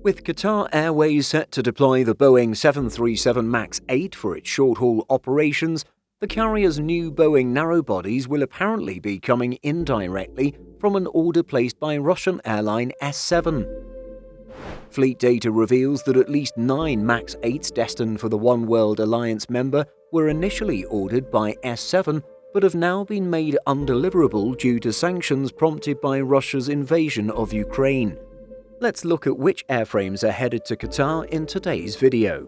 With Qatar Airways set to deploy the Boeing 737 MAX 8 for its short-haul operations, the carrier's new Boeing narrow-bodies will apparently be coming indirectly from an order placed by Russian airline S7. Fleet data reveals that at least 9 MAX 8s destined for the One World Alliance member were initially ordered by S7 but have now been made undeliverable due to sanctions prompted by Russia's invasion of Ukraine. Let's look at which airframes are headed to Qatar in today's video.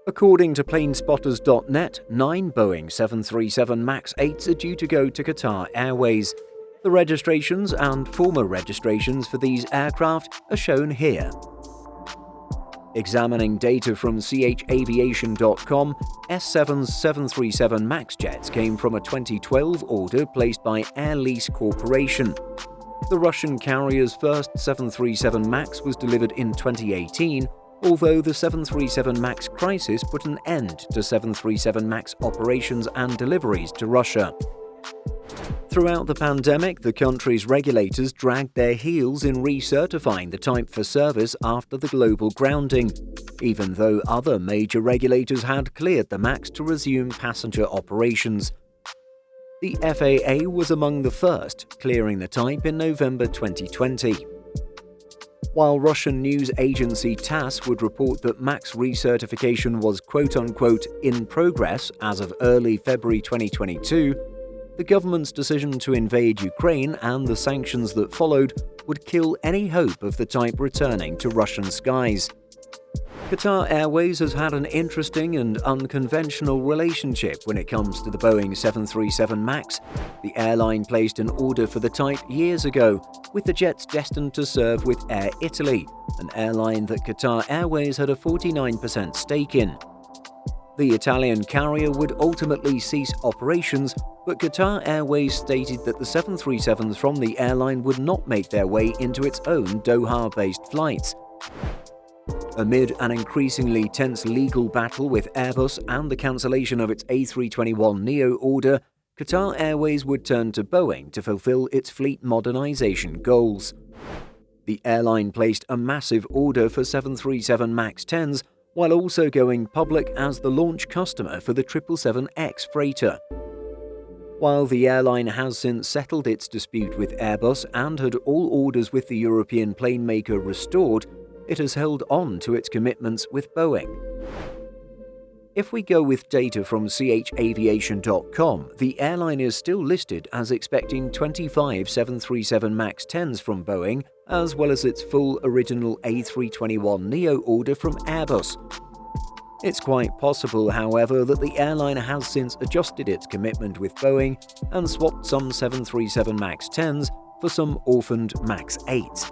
According to planespotters.net, 9 Boeing 737 MAX 8s are due to go to Qatar Airways. The registrations and former registrations for these aircraft are shown here. Examining data from chaviation.com, S7's 737 MAX jets came from a 2012 order placed by Air Lease Corporation. The Russian carrier's first 737 MAX was delivered in 2018, although the 737 MAX crisis put an end to 737 MAX operations and deliveries to Russia. Throughout the pandemic, the country's regulators dragged their heels in recertifying the type for service after the global grounding, even though other major regulators had cleared the MAX to resume passenger operations. The FAA was among the first, clearing the type in November 2020. While Russian news agency TASS would report that MAX recertification was quote-unquote in progress as of early February 2022, the government's decision to invade Ukraine and the sanctions that followed would kill any hope of the type returning to Russian skies. Qatar Airways has had an interesting and unconventional relationship when it comes to the Boeing 737 MAX. The airline placed an order for the type years ago, with the jets destined to serve with Air Italy, an airline that Qatar Airways had a 49% stake in. The Italian carrier would ultimately cease operations, but Qatar Airways stated that the 737s from the airline would not make their way into its own Doha-based flights. Amid an increasingly tense legal battle with Airbus and the cancellation of its A321neo order, Qatar Airways would turn to Boeing to fulfill its fleet modernization goals. The airline placed a massive order for 737 MAX 10s, while also going public as the launch customer for the 777X freighter. While the airline has since settled its dispute with Airbus and had all orders with the European plane maker restored, it has held on to its commitments with Boeing. If we go with data from chaviation.com, the airline is still listed as expecting 25 737 MAX 10s from Boeing, as well as its full original A321neo order from Airbus. It's quite possible, however, that the airline has since adjusted its commitment with Boeing and swapped some 737 MAX 10s for some orphaned MAX 8s.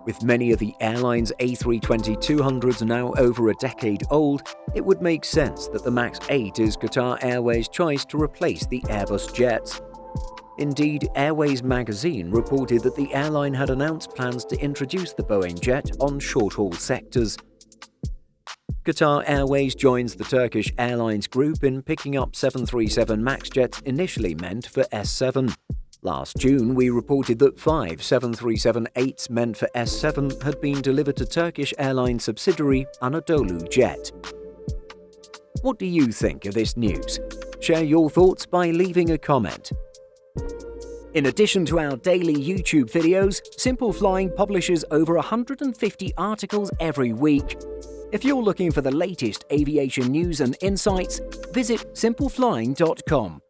With many of the airline's A320-200s now over a decade old, it would make sense that the MAX 8 is Qatar Airways' choice to replace the Airbus jets. Indeed, Airways magazine reported that the airline had announced plans to introduce the Boeing jet on short-haul sectors. Qatar Airways joins the Turkish Airlines group in picking up 737 MAX jets initially meant for S7. Last June, we reported that 5 737-8s meant for S7 had been delivered to Turkish airline subsidiary Anadolu Jet. What do you think of this news? Share your thoughts by leaving a comment. In addition to our daily YouTube videos, Simple Flying publishes over 150 articles every week. If you're looking for the latest aviation news and insights, visit simpleflying.com.